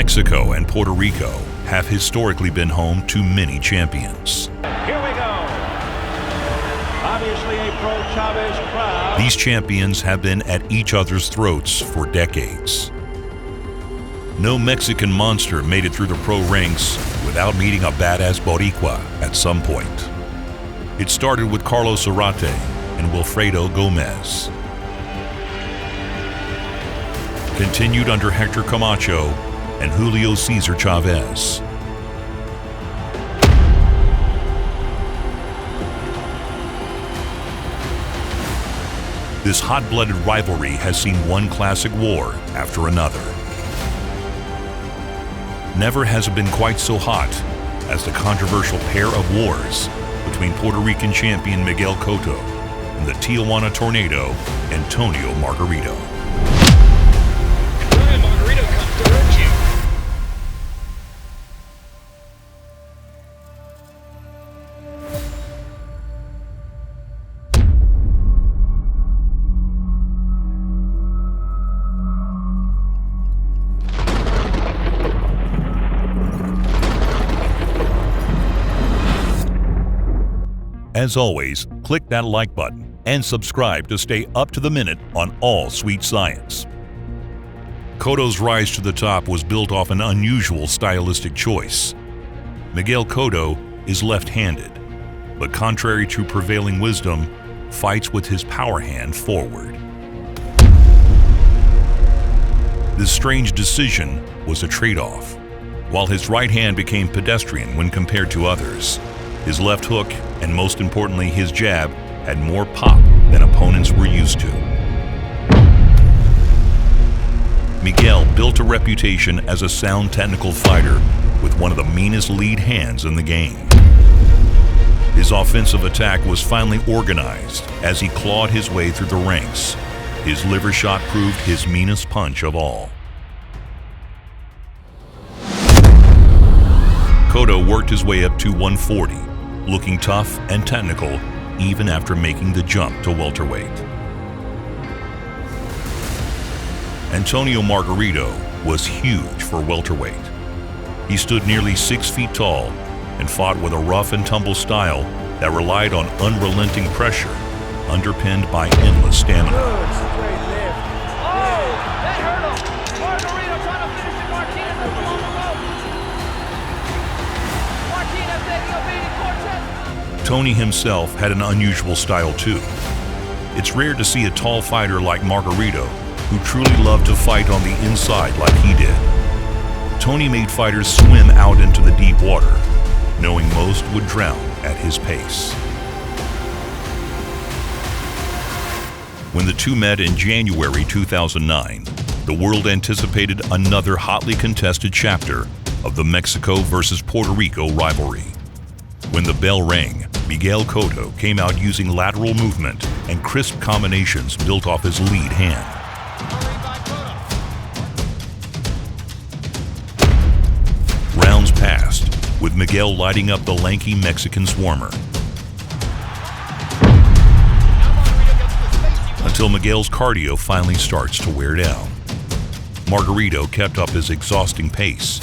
Mexico and Puerto Rico have historically been home to many champions. Here we go. Obviously a pro-Chavez crowd. These champions have been at each other's throats for decades. No Mexican monster made it through the pro ranks without meeting a badass Boricua at some point. It started with Carlos Zarate and Wilfredo Gomez. Continued under Hector Camacho and Julio Cesar Chavez. This hot-blooded rivalry has seen one classic war after another. Never has it been quite so hot as the controversial pair of wars between Puerto Rican champion Miguel Cotto and the Tijuana Tornado, Antonio Margarito. Margarito comes to hurt you. As always, click that like button and subscribe to stay up to the minute on all sweet science. Cotto's rise to the top was built off an unusual stylistic choice. Miguel Cotto is left-handed, but contrary to prevailing wisdom, fights with his power hand forward. This strange decision was a trade-off. While his right hand became pedestrian when compared to others, his left hook, and most importantly his jab, had more pop than opponents were used to. Miguel built a reputation as a sound technical fighter with one of the meanest lead hands in the game. His offensive attack was finally organized as he clawed his way through the ranks. His liver shot proved his meanest punch of all. Cotto worked his way up to 140, looking tough and technical even after making the jump to welterweight. Antonio Margarito was huge for welterweight. He stood nearly 6 feet tall and fought with a rough and tumble style that relied on unrelenting pressure, underpinned by endless stamina. Good straight left. Oh, that hurt him. Margarito trying to finish it. Martinez is along the rope. Martinez taking a beating. Cortez. Tony himself had an unusual style too. It's rare to see a tall fighter like Margarito who truly loved to fight on the inside like he did. Tony made fighters swim out into the deep water, knowing most would drown at his pace. When the two met in January 2009, the world anticipated another hotly contested chapter of the Mexico versus Puerto Rico rivalry. When the bell rang, Miguel Cotto came out using lateral movement and crisp combinations built off his lead hand. Rounds passed, with Miguel lighting up the lanky Mexican swarmer. Until Miguel's cardio finally starts to wear down. Margarito kept up his exhausting pace,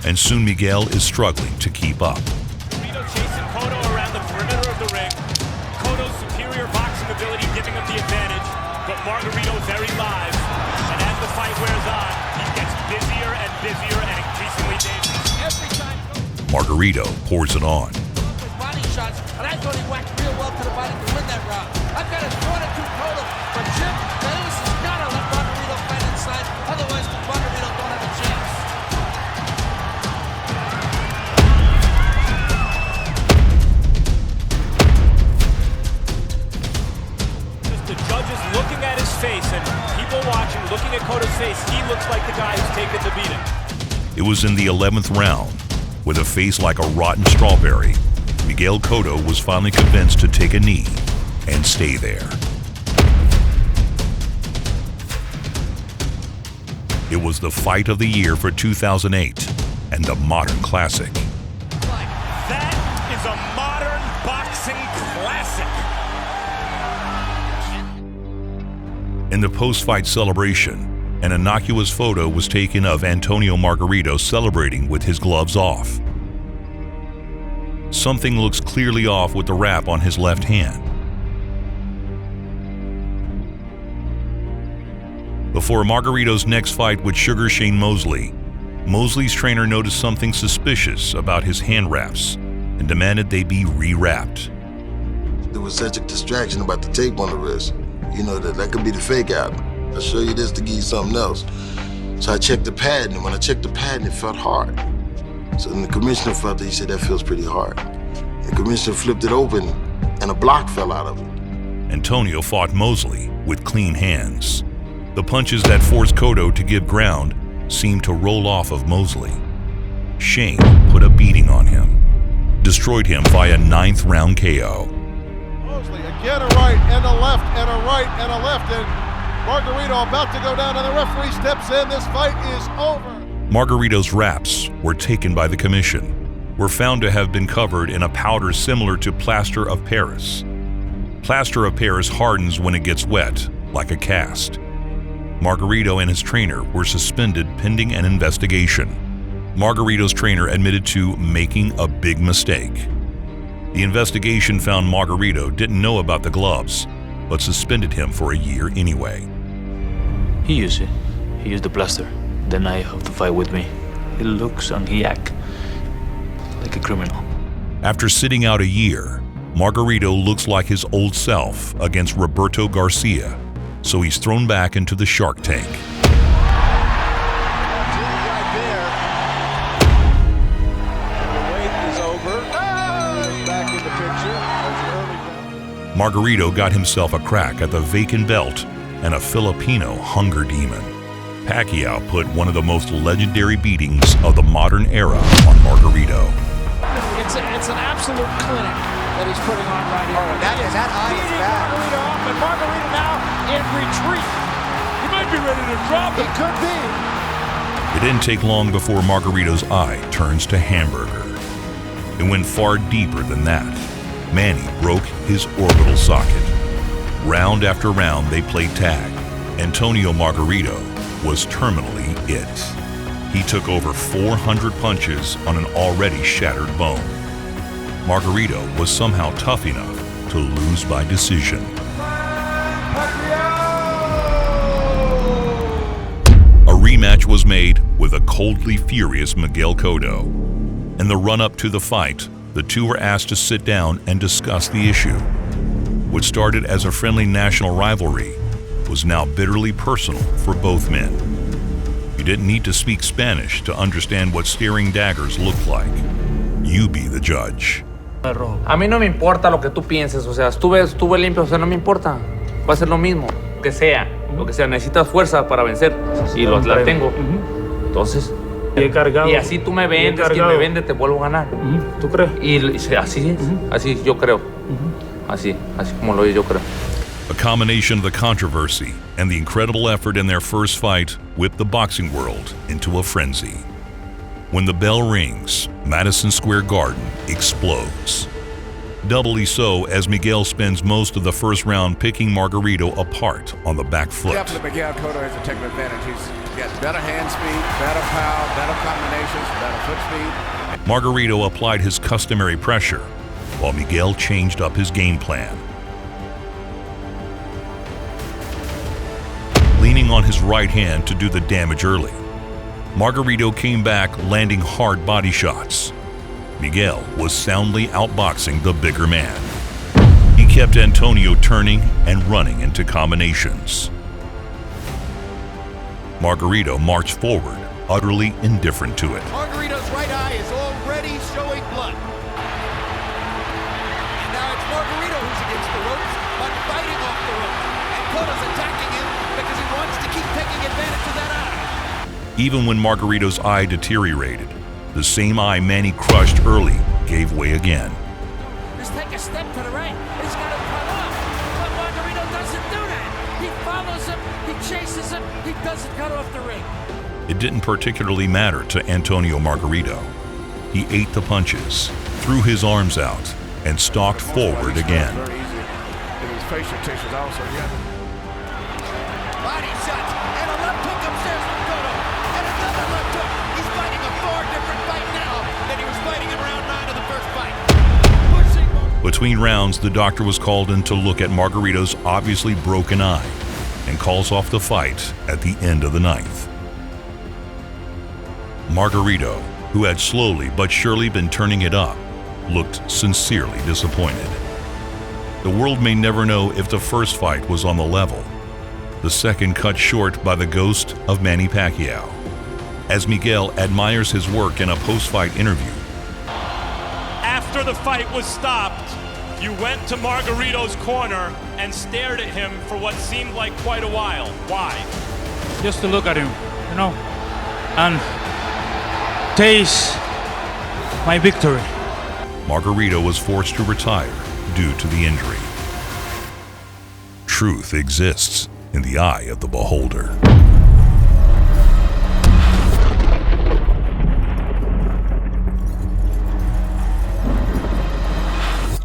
and soon Miguel is struggling to keep up. Margarito chasing Cotto around the perimeter of the ring. Cotto's superior boxing ability giving him the advantage, but Margarito very live. And as the fight wears on, he gets busier and busier and increasingly dangerous. Every time. Margarito pours it on. With body shots, and I thought he whacked real well to the body to win that round. I've got a 4-2 Cotto, but Jim, Dennis has got to let Margarito fight inside, otherwise Margarito don't have a chance. Just the judges looking at his face and people watching, looking at Cotto's face, he looks like the guy who's taken the beating. It was in the 11th round. With a face like a rotten strawberry, Miguel Cotto was finally convinced to take a knee and stay there. It was the fight of the year for 2008 and a modern classic. That is a modern boxing classic. In the post-fight celebration, An innocuous photo was taken of Antonio Margarito celebrating with his gloves off. Something looks clearly off with the wrap on his left hand. Before Margarito's next fight with Sugar Shane Mosley, Mosley's trainer noticed something suspicious about his hand wraps and demanded they be rewrapped. There was such a distraction about the tape on the wrist. You know, that could be the fake out. I'll show you this to give you something else. So I checked the pattern, and when I checked the pattern, it felt hard. So then the commissioner felt it. He said, that feels pretty hard. The commissioner flipped it open, and a block fell out of it. Antonio fought Mosley with clean hands. The punches that forced Cotto to give ground seemed to roll off of Mosley. Shane put a beating on him, destroyed him via 9th round KO. Mosley again a right and a left and a right and a left, and Margarito about to go down, and the referee steps in. This fight is over. Margarito's wraps were taken by the commission, were found to have been covered in a powder similar to plaster of Paris. Plaster of Paris hardens when it gets wet, like a cast. Margarito and his trainer were suspended pending an investigation. Margarito's trainer admitted to making a big mistake. The investigation found Margarito didn't know about the gloves, but suspended him for a year anyway. He used it. He used the plaster the night of the fight with me. He looks and he acts like a criminal. After sitting out a year, Margarito looks like his old self against Roberto Garcia, so he's thrown back into the Shark Tank. Right there. The wait is over. Back in the picture. Margarito got himself a crack at the vacant belt and a Filipino hunger demon. Pacquiao put one of the most legendary beatings of the modern era on Margarito. It's an absolute clinic that he's putting on right here. That eye is bad. Margarito off, and Margarito now in retreat. He might be ready to drop it. He could be. It didn't take long before Margarito's eye turns to hamburger. It went far deeper than that. Manny broke his orbital socket. Round after round, they played tag. Antonio Margarito was terminally it. He took over 400 punches on an already shattered bone. Margarito was somehow tough enough to lose by decision. A rematch was made with a coldly furious Miguel Cotto. In the run-up to the fight, the two were asked to sit down and discuss the issue. What started as a friendly national rivalry was now bitterly personal for both men. You didn't need to speak Spanish to understand what staring daggers looked like. You be the judge. A mí no me importa lo que tú pienses, o sea, estuve limpio, o sea, no me importa. Va a ser lo mismo, lo que sea. Necesitas fuerza para vencer y la tengo. Entonces, y así tú me vendes, quien me vende te vuelvo a ganar. ¿Tú crees? Y así, así yo creo. Así como lo yo creo. A combination of the controversy and the incredible effort in their first fight whipped the boxing world into a frenzy. When the bell rings, Madison Square Garden explodes. Doubly so as Miguel spends most of the first round picking Margarito apart on the back foot. Definitely Miguel Cotto has a technical advantage. He's got better hand speed, better power, better combinations, better foot speed. Margarito applied his customary pressure, while Miguel changed up his game plan. Leaning on his right hand to do the damage early, Margarito came back landing hard body shots. Miguel was soundly outboxing the bigger man. He kept Antonio turning and running into combinations. Margarito marched forward, utterly indifferent to it. Margarito's right eye is already showing blood. And now it's Margarito who's against the ropes, but fighting off the ropes. And Cotto's attacking him because he wants to keep taking advantage of that eye. Even when Margarito's eye deteriorated, the same eye Manny crushed early gave way again. Just take a step to the right. He's got to cut off. But Margarito doesn't do that. He follows him. He chases him. He doesn't cut off the ring. It didn't particularly matter to Antonio Margarito. He ate the punches, threw his arms out, and stalked forward again. Very easy. And his facial tissues also. Body shots and a left hook up between rounds, the doctor was called in to look at Margarito's obviously broken eye and calls off the fight at the end of the 9th. Margarito, who had slowly but surely been turning it up, looked sincerely disappointed. The world may never know if the first fight was on the level, the second cut short by the ghost of Manny Pacquiao, as Miguel admires his work in a post-fight interview. After the fight was stopped, you went to Margarito's corner and stared at him for what seemed like quite a while. Why? Just to look at him, and taste my victory. Margarito was forced to retire due to the injury. Truth exists in the eye of the beholder.